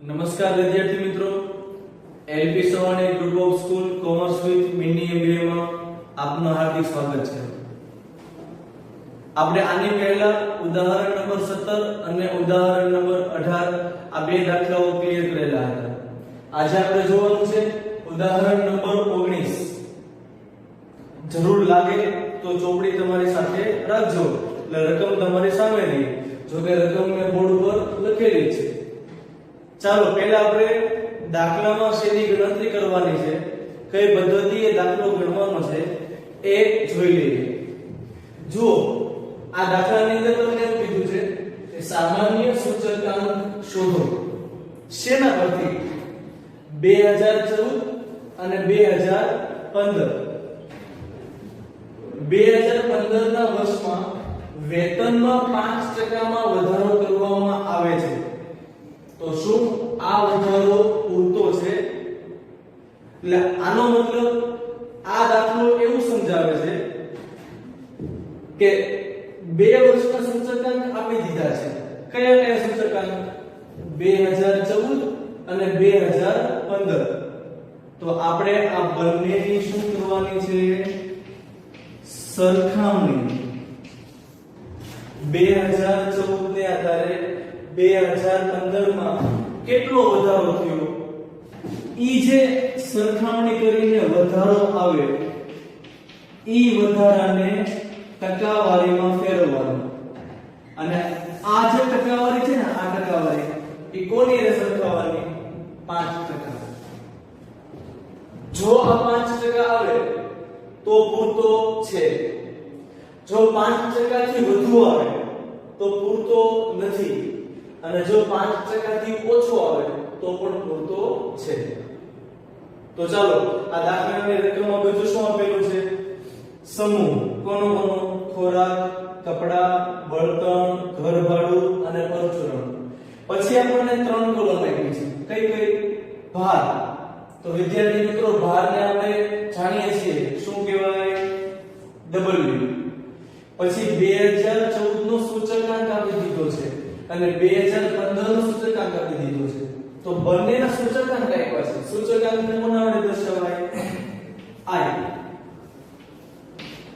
નમસ્કાર વિદ્યાર્થી મિત્રો, LP Savani group of school commerce with mini MBA માં આપનું હાર્દિક સ્વાગત છે। આપણે આની પહેલા ઉદાહરણ નંબર 17 અને ઉદાહરણ નંબર 18 આ બે દાખલાઓ ક્લિયર કરેલા હતા। આજે આપણે જોવાનું છે ઉદાહરણ નંબર 19। જરૂર લાગે તો ચોપડી તમારી સાથે રાખજો, એટલે રકમ તમારી સામે રહી, જો કે રકમ મેં બોર્ડ ઉપર લખેલી છે। ચાલો પહેલા આપણે દાખલામાં શેની ગણતરી કરવાની છે, કઈ પદ્ધતિએ દાખલો ગણવાનો છે એ જોઈ લઈએ। જો આ દાખલાની અંદર તમને એવું કીધું છે કે સામાન્ય સૂચકાંક શોધો। શેના પરથી? 2014 અને 2015। 2015 ના વર્ષમાં વેતનમાં 5% માં વધારો કરવામાં આવે છે, તો શું આ વધારો પૂરતો છે? એટલે આનો મતલબ આ દાખલો એવું સમજાવે છે કે બે વર્ષના સૂચકાંક આપી દીધા છે। કયા કયા સૂચકાંક? 2014 અને 2015। તો આપણે આ બંનેની શું કરવાની છે? સરખામણી। 2014 ને આધારે 2015 માં કેટલો વધારો થયો, ઈ જે સરખામણી કરીને વધારો આવે ઈ વધારાને ટકાવારીમાં ફેરવવાનો, અને આ જે ટકાવારી છે ને, આ ટકાવારી ઈ કોની રે સરખાવવાની? 5%। જો આ 5% આવે તો પૂરતો છે, જો 5% થી વધુ આવે તો પૂરતો નથી, અને જો 5% થી ઓછો આવે તો પણ પૂરતો છે। તો ચાલો આ દાખલાની રકમમાં બધું શું આપેલું છે? સમૂહ કોનો કોનો? ખોરાક, કપડા, બળતણ, ઘર ભાડું અને પરચુરણ। પછી આપણને 3 કોલમ આપી છે, કઈ કઈ? ભાર। તો વિદ્યાર્થી મિત્રો, ભારને આપણે જાણીએ છીએ શું કહેવાય? W। પછી 2014 નો સૂચકાંક આપી દીધો છે અને 2015 નો સૂચકાંક આપી દીધો છે, તો બંનેના સૂચકાંક આપ્યા છે। સૂચકાંકને કોના વડે દર્શાવાય? I।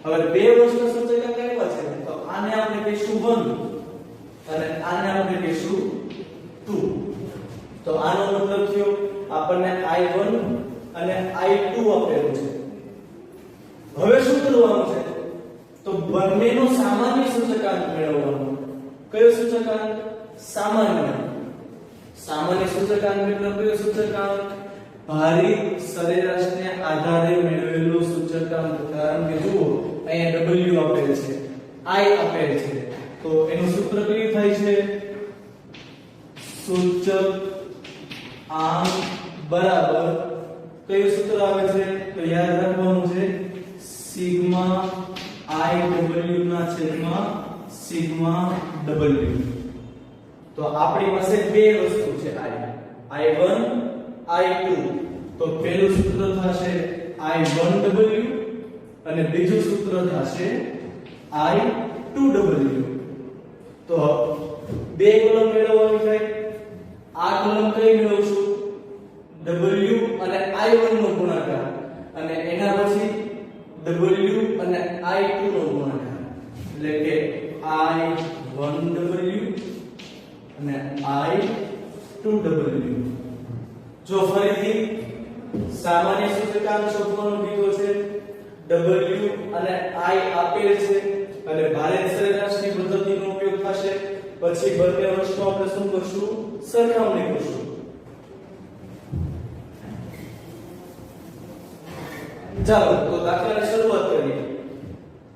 હવે બે વર્ષના સૂચકાંક આપ્યા છે, તો આને આપણે કહીશું 1 અને આને આપણે કહીશું 2। તો આનો મતલબ થયો આપણને I1 અને I2 આપેલું છે। હવે શું કરવાનું છે? તો બંનેનો સામાન્ય સૂચકાંક મેળવવાનો। કયો સૂચકાંક? સામાન્ય। સામાન્ય સૂચકાંક એટલે કયો સૂચકાંક? ભારિત સરેરાશને આધારે મેળવેલો સૂચકાંક। કારણ કે જુઓ અહીંયા W આપેલ છે, I આપેલ છે, તો એનું સૂત્ર કયું થાય છે? સૂચકાંક બરાબર કયું સૂત્ર આવે છે? તો યાદ રાખવાનું છે સિગ્મા IW ના છેદમાં સિગ્મા W। તો આપણી પાસે બે વસ્તુ છે, I1 I2। તો પહેલું સૂત્ર થશે I1W અને બીજું સૂત્ર થશે I2W। તો બે કોલમ મેળવવાની થાય। આ કોલમ કઈ મેળવશું? W અને I1 નો ગુણાકાર, અને એના પછી W અને I2 નો ગુણાકાર, એટલે કે I1W અને I2W। જો ફરીથી સામાન્ય સૂચકાંક શોધવાનું કીધું છે, W અને I આપેલ છે, અને ભારિત સરેરાશની પદ્ધતિનો ઉપયોગ થશે। પછી બંને વર્ષનો આપણે શું કરશું? સરખામણી કરશું। ચાલો તો દાખલાની શરૂઆત કરીએ।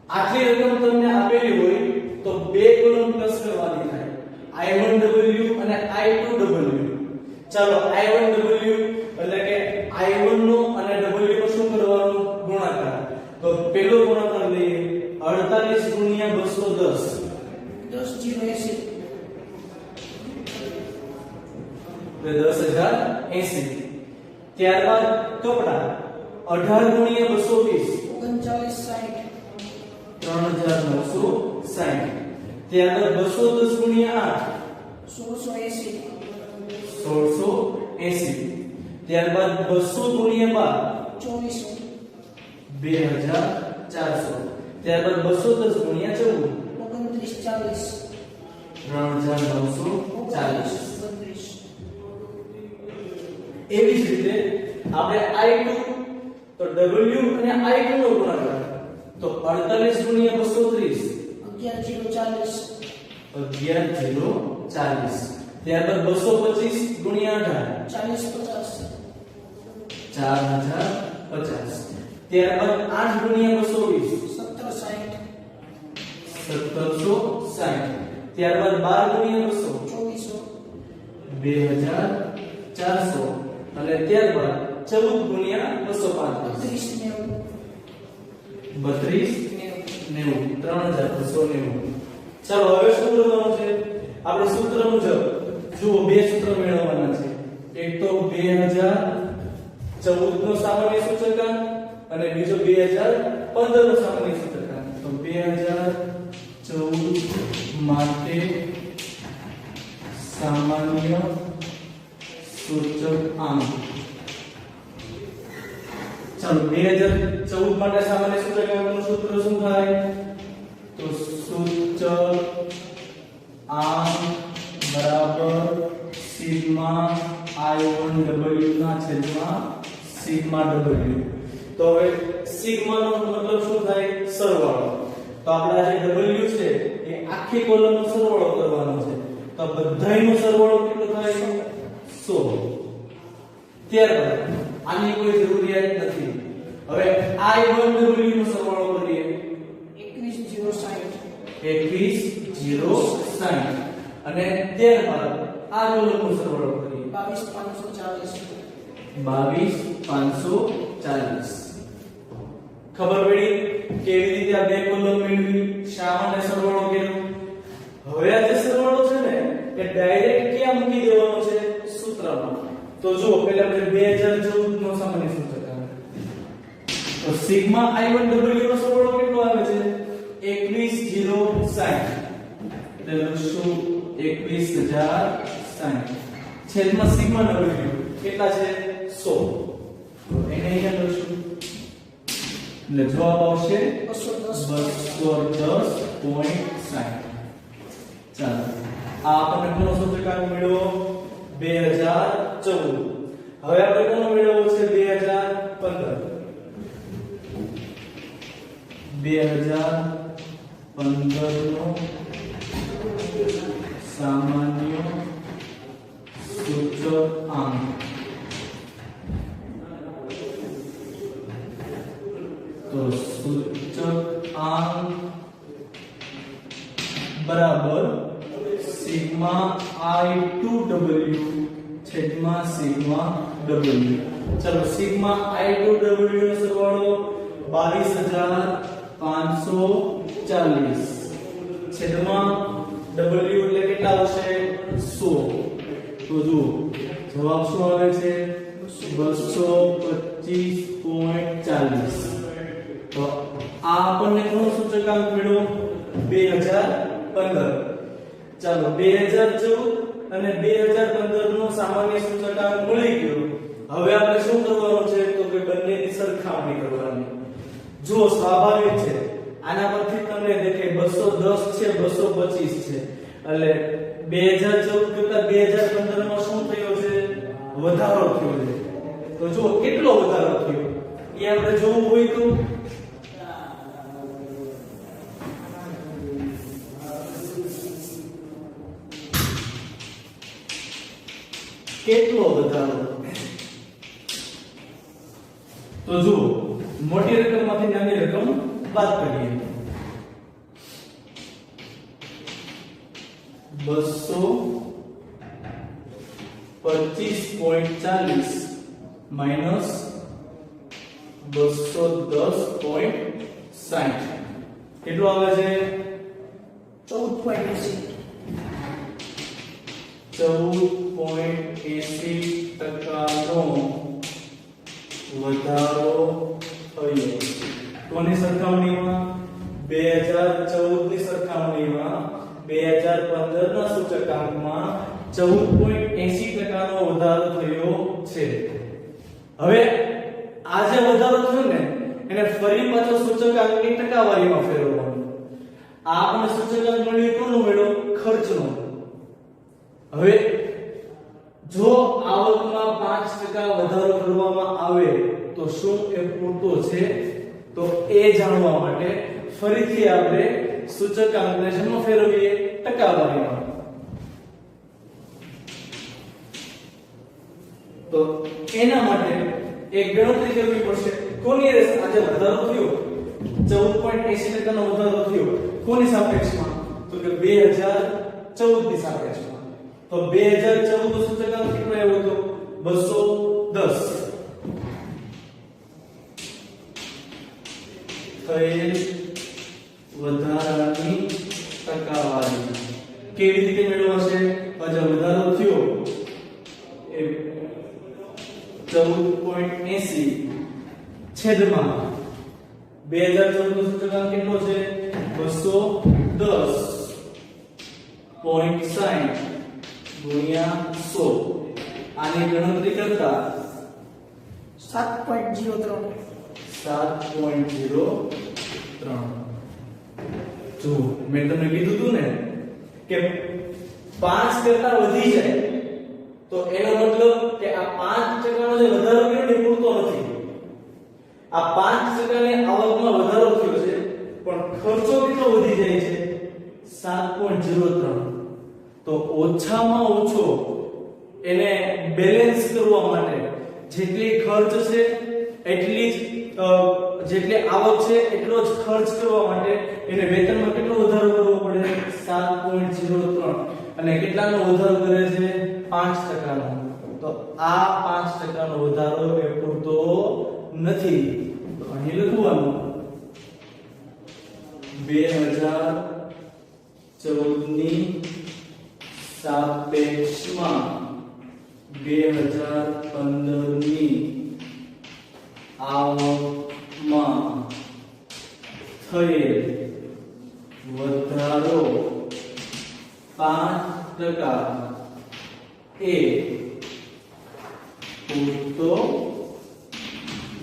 આટલી રકમ તમને આપેલી હોય તો બે કોલમ પ્લસ કરવાની થાય, I1W અને I2W। ચાલો I1W એટલે કે I1 નો અને W નો શું કરવાનો? ગુણાકાર। તો પહેલો ગુણાકાર લઈએ, 48 ગુણ્યા 210, 10,080, 10,080। ત્યારબાદ કપડા 18 ગુણ્યા 220, 39,60, 3,960। ત્યારબાદ 210 ગુણ્યા 8, 1680, 1680 ત્યારબાદ 200 ગુણ્યા 2400 2400 ત્યારબાદ 210 ગુણ્યા 14 2940 3940 એવી જ રીતે આપણે I2 તો W અને I2 નો ગુણાકાર તો 48 ગુણ્યા 230 11040 ત્યારબાદ 225 ગુણ્યા 18 4050 ત્યારબાદ 8 ગુણ્યા 220 1760 ત્યારબાદ 12 ગુણ્યા 200 2400 અને ત્યારબાદ 14 ગુણ્યા 235 3290 ચાલો હવે શું કરવાનું છે આપણે સૂત્ર મુજબ જુઓ બે સૂત્ર મેળવવાના છે એક તો 2014 નો સામાન્ય સૂચકાંક અને બીજો 2015 નો સામાન્ય સૂચકાંક તો 2014 માટે સામાન્ય સૂચકાંક ચાલો 2014 માટે સામાન્ય સૂચકાંકનું સૂત્ર શું થાય તો સૂચકાંક બરાબર સિગ્મા I1W ના છેદમાં સિગ્મા W તો હવે સિગ્મા નો મતલબ શું થાય સરવાળો તો આપણે આ જે W છે એ આખી કોલમનો સરવાળો કરવાનો છે તો બધાયનો સરવાળો કેટલો થાય 100 ત્યારબાદ આની કોઈ જરૂરિયાત નથી હવે I1W નો સરવાળો કરીએ 21060 અને ત્યારબાદ આ કોલમનો સરવાળો કરીએ 22540 ખબર પડી કેવી રીતે આ બે કોલમ મેળવી શા માટે સરવાળો કર્યો હવે આ જે સરવાળો છે ને એ ડાયરેક્ટ ક્યાં મૂકી દેવાનો છે સૂત્રમાં તો જો પહેલા આપણે 2014 નો સામાન્ય સૂચકાંક તો સિગ્મા I1W નો સરવાળો કેટલો આવે છે 21060 એટલે લખશું 21060 છેદમાં સિગ્મા W કેટલા છે 100 તો એને અહીંયા લખશું એટલે જવાબ આવશે 210.60 ચાલો આ આપણને કોનો સૂચકાંક મળ્યો 2014 હવે આપણે કોનો મેળવવો છે 2015 નો સામાન્ય સૂચકાંક તો સૂચકાંક બરાબર સિગ્મા I2W છેદમાં સિગ્મા W ચલો સિગ્મા I2W નો સરવાળો 22540 છેદમાં W એટલે કેટલા આવશે 100 તો જુઓ જવાબ શું આવે છે 225.40 તો આ આપણને કોનો સૂચકાંક મળ્યો 2015 ચાલો 2014 અને 2015 નો સામાન્ય સૂચકાંક મળી ગયો હવે આપણે શું કરવાનું છે તો કે બંનેની સરખામણી કરવાની જો સ્વાભાવિક છે આના પરથી તમને દેખે 210 છે 225 છે એટલે 2014 કરતા 2015 માં શું થયો છે વધારો થયો છે તો જો કેટલો વધારો થયો એ આપણે જોવું હોય તો કેટલો વધારો તો જો મોટી રકમમાંથી નાની રકમ બાદ કરીએ 225.40 માઈનસ 210.60 કેટલો આવે છે 14.80% નો વધારો થયો કોની સરખામણીમાં 2014 ની સરખામણીમાં 2015 ના સૂચકાંકમાં 14.80% નો વધારો થયો છે. હવે આ જે વધારો થયો ને એને ફરી પાછો સૂચકાંકની ટકાવારીમાં ફેરવવાનો. આ આપણે સૂચકાંક મળ્યો કોનો મળ્યો? ખર્ચનો. હવે જો આવકમાં 5% વધારો કરવામાં આવે તો શું એ પૂરતો છે? તો એ જાણવા માટે ફરીથી આપણે સૂચકાંકને શેમાં ફેરવીએ? ટકાવારીમાં. તો એના માટે એક ગણતરી કરવી પડશે. કોની આજે વધારો થયો 14.80% નો વધારો થયો કોની સાપેક્ષમાં? તો કે 2014 ની સાપેક્ષમાં. તો 2014 નો સૂચકાંક કેટલો આવ્યો હતો? 210. થયેલ વધારાની ટકાવારી કેવી રીતે મેળવશે? આજે વધારો થયો એ 14.80 છેદમાં 2014 નો સૂચકાંક કેટલો છે? 210.60 ગુણ્યા 100. આની ગણતરી કરતા 7.03 જો મેં તમને કીધું હતું ને કે 5 કરતા વધી જાય તો એનો મતલબ કે આ 5% નો જે વધારો કર્યો ને પૂરતો નથી. આ 5% ની આવકમાં વધારો થયો છે પણ ખર્ચો કેટલો વધી જાય છે? 7.03. તો ઓછામાં ઓછો એને બેલેન્સ કરવા માટે જેટલી ખર્ચ છે એટલી જ જેટલી આવક છે એટલો જ ખર્ચ કરવા માટે એને વેતનમાં કેટલો વધારો કરવો પડે? 7.03. અને કેટલાનો વધારો કરે છે? 5% નો. તો આ 5% નો વધારો એ પૂરતો નથી. તો અહીં લખવાનું 2014 ની સાપેક્ષમાં 2015 ની આવકમાં થયેલ વધારો 5% એ પૂરતો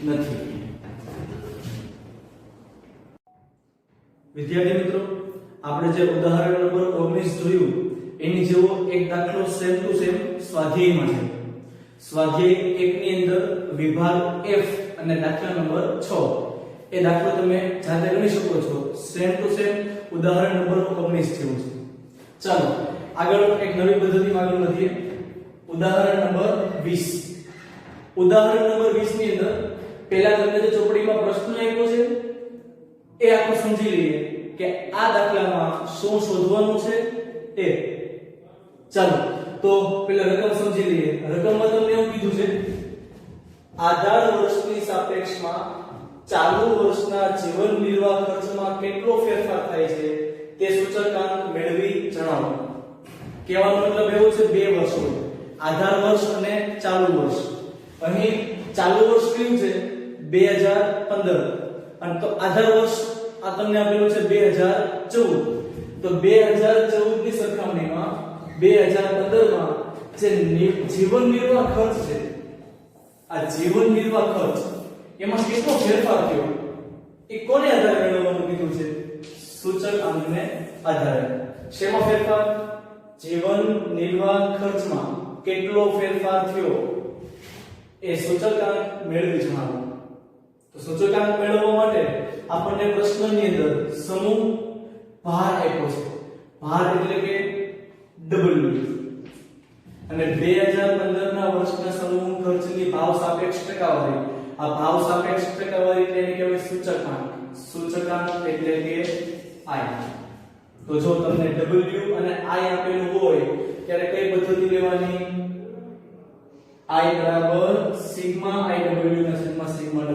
નથી. વિદ્યાર્થી મિત્રો, આપણે જે ઉદાહરણ નંબર 19 જોયું એની જેવો એક દાખલો સેમ ટુ સેમ સ્વાધ્યાયમાં છે. સ્વાધ્યાય 1 ની અંદર વિભાગ F અને દાખલા નંબર 6 એ દાખલો તમે જાતે ગણી શકો છો. સેમ ટુ સેમ ઉદાહરણ નંબર 19 જેવું છે. ચાલો આગળ એક નવી પદ્ધતિમાં આગળ વધીએ. ઉદાહરણ નંબર 20. ઉદાહરણ નંબર 20 ની અંદર પહેલા તમને જે ચોપડીમાં પ્રશ્ન આપ્યો છે એ આપણે સમજી લઈએ કે આ દાખલામાં શું શોધવાનું છે એ. ચાલો તો પહેલા રકમ સમજી લઈએ. રકમમાં તમને એવું કીધું છે આધાર વર્ષની સાપેક્ષમાં ચાલુ વર્ષના જીવન નિર્વાહ ખર્ચમાં કેટલો ફેરફાર થાય છે તે સૂચકાંક મેળવી જણાવો. કહેવાનો મતલબ એવો છે બે વર્ષ હોય, આધાર વર્ષ અને ચાલુ વર્ષ. અહીં ચાલુ વર્ષ કયું છે? 2015. અને તો આધાર વર્ષ આ તમને આપેલું છે 2014. તો 2014 ની સરખામણીમાં 2015 માં જે જીવન નિર્વાહ ખર્ચ છે, આ જીવન નિર્વાહ ખર્ચ એમાં કેટલો ફેરફાર થયો એ કોને આધારે મેળવવાનું કીધું છે? સૂચકાંકને આધારે. શેમાં ફેરફાર? જીવન નિર્વાહ ખર્ચમાં કેટલો ફેરફાર થયો એ સૂચકાંક મેળવી જણાવો. તો સૂચકાંક મેળવવા માટે આપણને પ્રશ્નની અંદર સમૂહ ભાર આપ્યો છે. ભાર એટલે કે W. અને 2015 ના વર્ષના સમૂહ ખર્ચની ભાવ સાપેક્ષ ટકાવારી. આ ભાવ સાપેક્ષ ટકાવારી એટલે એને કહેવાય સૂચકાંક. સૂચકાંક એટલે કે I. તો જો તમને W અને I આપેલું હોય ત્યારે કઈ પદ્ધતિ લેવાની? I બરાબર સિગ્મા IW ના છેદમાં સિગ્મા W.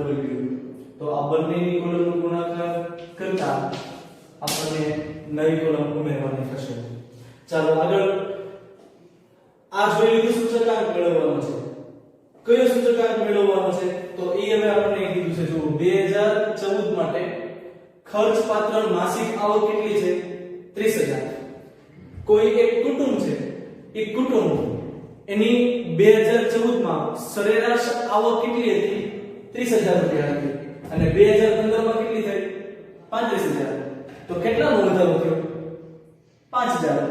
તો આ બંનેની કોલમનો ગુણાકાર કરતા આપણને નવી કોલમ ઉમેરવાની થશે. ચાલો આગળ આ જોઈ લીધું સૂચકાંક મેળવવાનો છે. કયો સૂચકાંક મેળવવાનો છે? તો એ હવે આપણને કીધું છે જો 2014 માટે ખર્ચ પાત્ર માસિક આવક કેટલી છે? 30,000. કોઈ એક કુટુંબ છે, એ કુટુંબ એની 2014 માં સરેરાશ આવક કેટલી હતી 30000 રૂપિયા હતી અને 2015 માં કેટલી થઈ 35000 તો કેટલાનો વધારો થયો 5000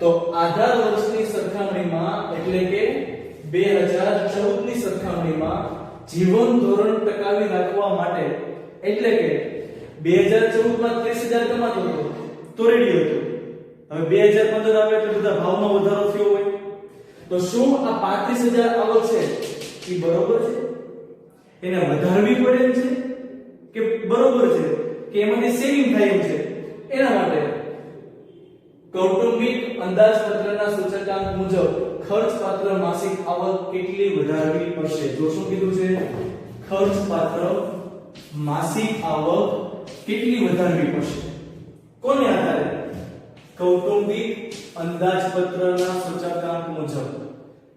તો આધાર વર્ષની સરખામણીમાં એટલે કે 2014 ની સરખામણીમાં જીવન ધોરણ ટકાવી રાખવા માટે એટલે કે 2014 માં 30000 કમાતો હતો તો રેડી હતો હવે 2015 આવે એટલે બધા ભાવમાં વધારો થયો હોય તો શું આ 35000 આવક છે એ બરોબર છે એને વધારવી પડે એમ છે કે બરોબર છે કે એમાંથી સેવિંગ થાય એમ છે એના માટે કૌટુંબિક અંદાજપત્રના સૂચકાંક મુજબ ખર્ચપાત્ર માસિક આવક કેટલી વધારવી પડશે જો શું કીધું છે ખર્ચપાત્ર માસિક આવક કેટલી વધારવી પડશે કોને આધારે કૌટુંબિક અંદાજપત્રના સૂચકાંક મુજબ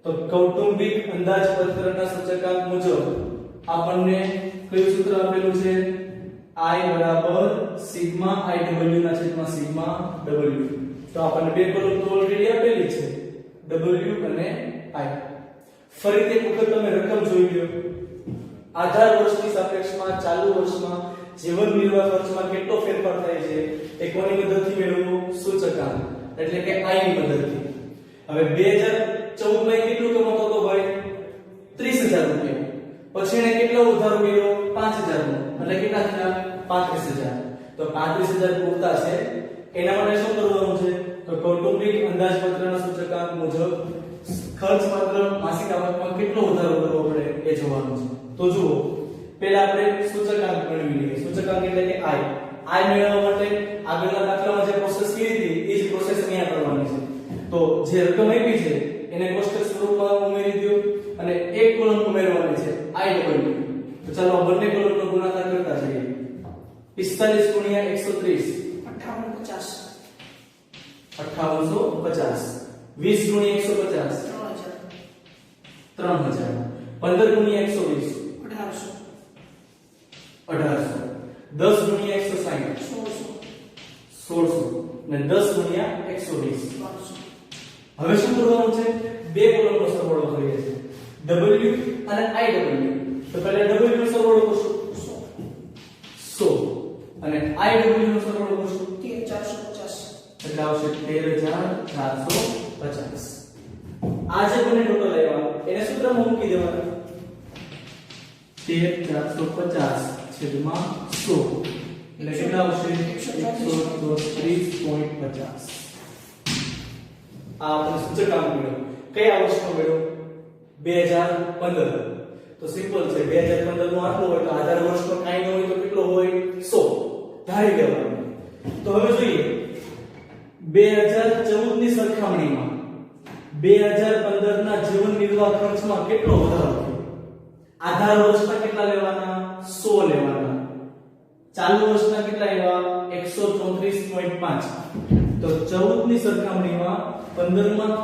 તો કૌટુંબિક અંદાજપત્રના સૂચકાંક મુજબ આપણને કયું સૂત્ર આપેલું છે I બરાબર સિગ્મા IW ના છેદમાં સિગ્મા W તો આપણને બે કોલમ તો ઓલરેડી આપેલી છે W અને I ફરીથી એક વખત તમે રકમ જોઈ લો આધાર વર્ષની સાપેક્ષમાં ચાલુ વર્ષમાં જીવન નિર્વાહ ખર્ચમાં કેટલો ફેરફાર થાય છે એ કોની મદદથી મેળવવું સૂચકાંક એટલે કે I ની મદદથી હવે 2014 માં કેટલું કમાતો હતો ભાઈ 30000 રૂપિયા પછી એને કેટલો વધારો કર્યો 5000 નો એટલે કેટલા થયા 35000 તો 35000 પૂરતા છે એના માટે શું કરવાનું છે તો કૌટુંબિક અંદાજપત્રના સૂચકાંક મુજબ ખર્ચપાત્ર માસિક આવકમાં કેટલો વધારો કરવો પડે એ જોવાનું છે તો જુઓ પહેલા આપણે સૂચકાંક મેળવી લઈએ સૂચકાંક એટલે કે I મેળવવા માટે આગળના દાખલામાં જે પ્રોસેસ કરી હતી એ જ પ્રોસેસ અહીંયા કરવાની છે તો જે રકમ આપી છે એને કોષ્ટક સ્વરૂપમાં ઉમેરી દો અને એક કોલમ ઉમેરવાની છે IW તો ચાલો આ બંને કોલમનો ગુણાકાર કરતા જઈએ 45 ગુણ્યા 130 5850 20 ગુણ્યા 150 3000 15 ગુણ્યા 120 1800 10 ગુણ્યા 160 1600 ને 10 ગુણ્યા 120 હવે શું કરવાનું છે બે કોલમનો સરવાળો કરીએ છીએ W અને IW તો પહેલા W નો સરવાળો કરશું 100 અને IW નો સરવાળો કરશું 13450 એટલે આવશે 13450 આ જે બંને ટોટલ આવ્યા એને સૂત્રમાં મૂકી દેવાના 13450 છેદમાં 100 એટલે કેટલા આવશે 130.50 આ આપણે સૂચકાંક મેળવ્યો કયા વર્ષનો મેળવ્યો 2015 તો સિમ્પલ છે 2015 નો આટલો હોય તો આધાર વર્ષનો કાઈ ન હોય તો કેટલો હોય 100 ધારી લેવાનું તો હવે જોઈએ 2014 ની સરખામણીમાં 2015 ના જીવન નિર્વાહ ખર્ચમાં કેટલો વધારો થયો આધાર વર્ષના કેટલા લેવાના 100 લેવાના ચાલુ વર્ષના કેટલા આવ્યા 134.5 તો 14 ની સરખામણીમાં 15 માં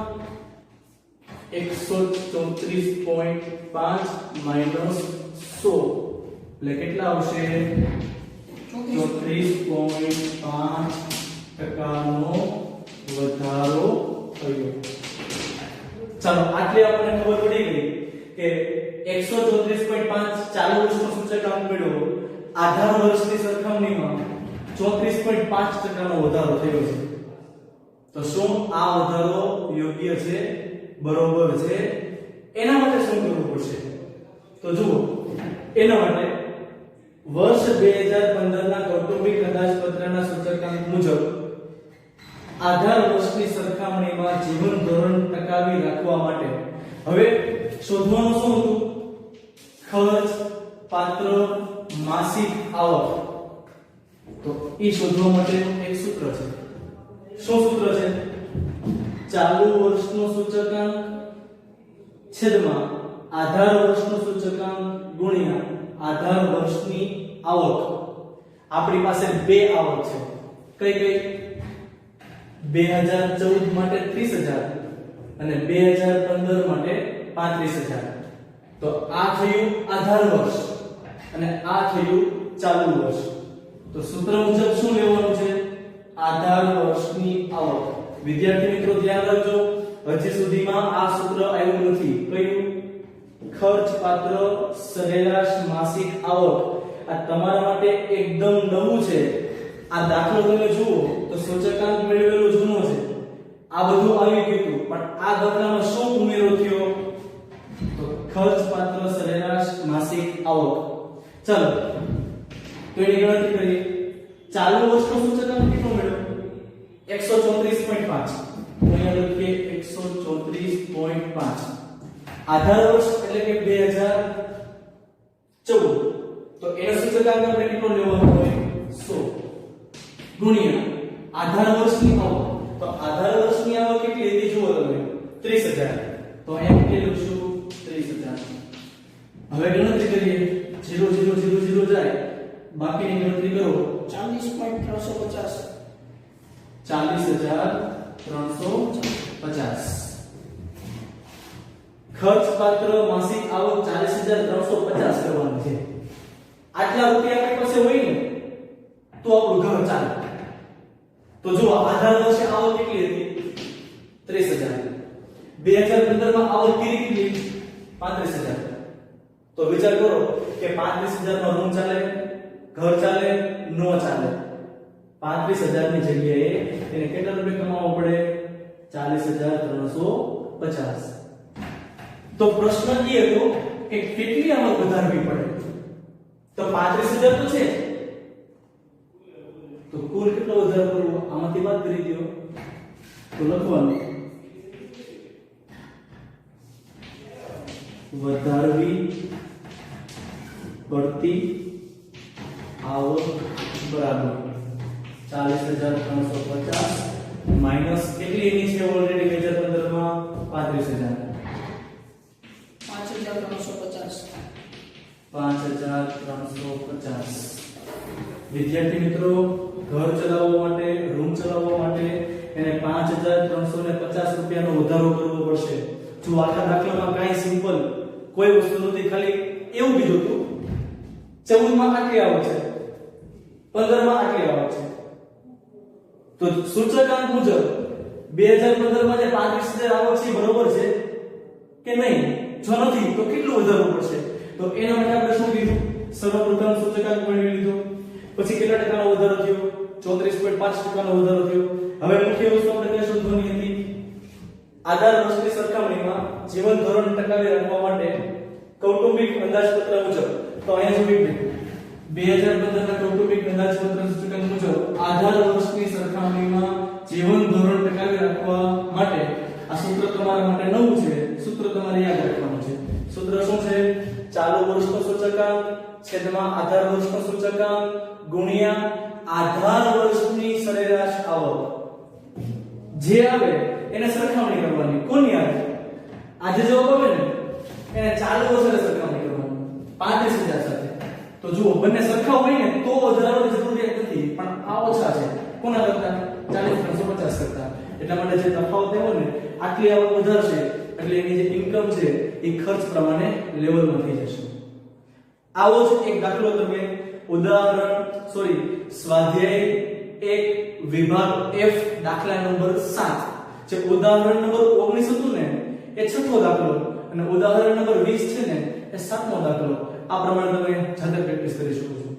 134.5 માઈનસ 100 એટલે કેટલા આવશે 34.5% નો વધારો થયો ચાલો આટલે આપણને ખબર પડી ગઈ કે 134.5 ચાલુ વર્ષનો સૂચકાંક મેળવ્યો આધાર વર્ષની સરખામણીમાં 34.5% નો વધારો થયો છે તો શું આ વધારો યોગ્ય છે બરોબર છે એના માટે શું કરવું પડશે તો જુઓ એના માટે વર્ષ 2015 ના કૌટુંબિક અંદાજપત્રના સૂચકાંક મુજબ આધાર વર્ષની સરખામણીમાં જીવન ધોરણ ટકાવી રાખવા માટે હવે શોધવાનું શું હતું ખર્ચ પાત્ર માસિક આવક તો એ શોધવા માટે એક સૂત્ર છે શું સૂત્ર છે ચાલુ વર્ષનો સૂચકાંક છેદમાં આધાર વર્ષનો સૂચકાંક ગુણ્યા આધાર વર્ષની આવક આપણી પાસે બે આવક છે કઈ 2014 માટે 30000 અને 2015 માટે 35000 તો આ થયું આધાર વર્ષ અને આ થયું ચાલુ વર્ષ તો સૂત્ર મુજબ શું લેવાનું છે આધાર વર્ષની આવક વિદ્યાર્થી મિત્રો ધ્યાન રાખજો હજી સુધીમાં આ સૂત્ર આવ્યું નથી. કયું? ખર્ચ પાત્ર સરેરાશ માસિક આવક. આ તમારા માટે એકદમ નવું છે. આ દાખલો તમે જુઓ તો સૂચકાંક મેળવેલો જૂનો છે. આ બધું આવી ગયું હતું, પણ આ દાખલામાં શું ઉમેરો થયો? તો ખર્ચ પાત્ર સરેરાશ માસિક આવક. ચાલો તો એની ગણતરી કરીએ. ચાલુ વર્ષનો સૂચકાંક કેટલો મળ્યો? 134.5. તો અહીંયા લખીએ 134.5. આધાર વર્ષ એટલે કે 2014. તો એનો સૂચકાંક આપણે કેટલો લેવાનો હોય? 100 ગુણ્યા આધાર વર્ષની આવક. તો આધાર વર્ષની આવક કેટલી હતી જુઓ તમે? 30000. તો એમ કે લખશું 30000. હવે ગણતરી કરીએ. 0 0 0 0 જાય, બાકીની ગણતરી કરો. 40.350. 40,350. ખર્ચ પાત્ર માસિક આવક 40,350 કરવાની છે. આટલા રૂપિયા આપણી પાસે હોય ને તો આપણું ઘર ચાલે. તો જો આધાર વર્ષે આવક કેટલી હતી? 30000. 2015 માં આવક કેટલી? 35,000. તો વિચાર કરો કે 35,000 માં રૂમ ચાલે, ઘર ચાલે, નો ચાલે. 35,000 ની જગ્યાએ એને કેટલા રૂપિયા કમાવવા પડે? 40,350. તો પ્રશ્ન એ હતો કે કેટલી આવક વધારવી પડે? તો 35,000 તો છે, તો કુલ કેટલો વધારો કરવો? આમાંથી બાદ કરી દો તો લખવાનું વધારવી પડતી આવક બરાબર 40,350 માઈનસ કેટલી એની છે ઓલરેડી 2015 માં? 35,000. 5,350. વિદ્યાર્થી મિત્રો, ઘર ચલાવવા માટે, રૂમ ચલાવવા માટે એને 5,350 રૂપિયાનો વધારો કરવો પડશે. જો આખા દાખલામાં કાઈ સિમ્પલ કોઈ વસ્તુ નથી, ખાલી એવું કીધું હતું 14 માં આટલી આવક છે, 15 માં આટલી આવક છે. તો સૂચકાંક મુજબ 2015 માં જે 35,000 આવક છે બરોબર છે કે નહીં? જો નથી તો કેટલું વધારવું પડશે? તો એના માટે આપણે શું કીધું? સર્વપ્રથમ સૂચકાંક મેળવી લીધો, પછી કેટલા ટકાનો વધારો થયો? 34.5 ટકાનો વધારો થયો. હવે મુખ્ય વસ્તુ આપણે કઈ શોધવાની હતી? આધાર વર્ષની સરખામણીમાં જીવન ધોરણ ટકાવી રાખવા માટે કૌટુંબિક અંદાજપત્ર મુજબ. તો અહીંયા શું કીધું? 2015 ના કૌટુંબિક અંદાજપત્ર સૂચકાંક મુજબ આધાર વર્ષની સરખામણીમાં જીવન ધોરણ ટકાવી રાખવા માટે આ સૂત્ર તમારા માટે નવું છે. સૂત્ર તમારે યાદ રાખવાનું છે. સૂત્ર શું છે? ચાલુ વર્ષનો સૂચકાંક છેદમાં આધાર વર્ષનો સૂચકાંક ગુણ્યા આધાર વર્ષની સરેરાશ આવક. જે આવે એને સરખામણી કરવાની. કોની આવે? આજે જવાબ આવે ને એને ચાલુ વર્ષે સરખામણી કરવાની 35,000 સાથે. તો જુઓ બંને સરખા હોય ને તો વધારવાની જરૂરિયાત નથી, પણ આ ઓછા છે. કોના કરતા? 40,350 કરતા. એટલા માટે જે તફાવત થયો ને આટલી આવક વધારશે એટલે એની જે ઇન્કમ છે એ ખર્ચ પ્રમાણે લેવલમાં થઈ જશે. આવો જ એક દાખલો તમે સ્વાધ્યાય 1 વિભાગ F દાખલા નંબર 7 જે ઉદાહરણ નંબર 19 હતું ને એ છઠ્ઠો દાખલો અને ઉદાહરણ નંબર 20 છે ને એ સાતમો દાખલો. આ પ્રમાણે તમે જાતે પ્રેક્ટિસ કરી શકો છો.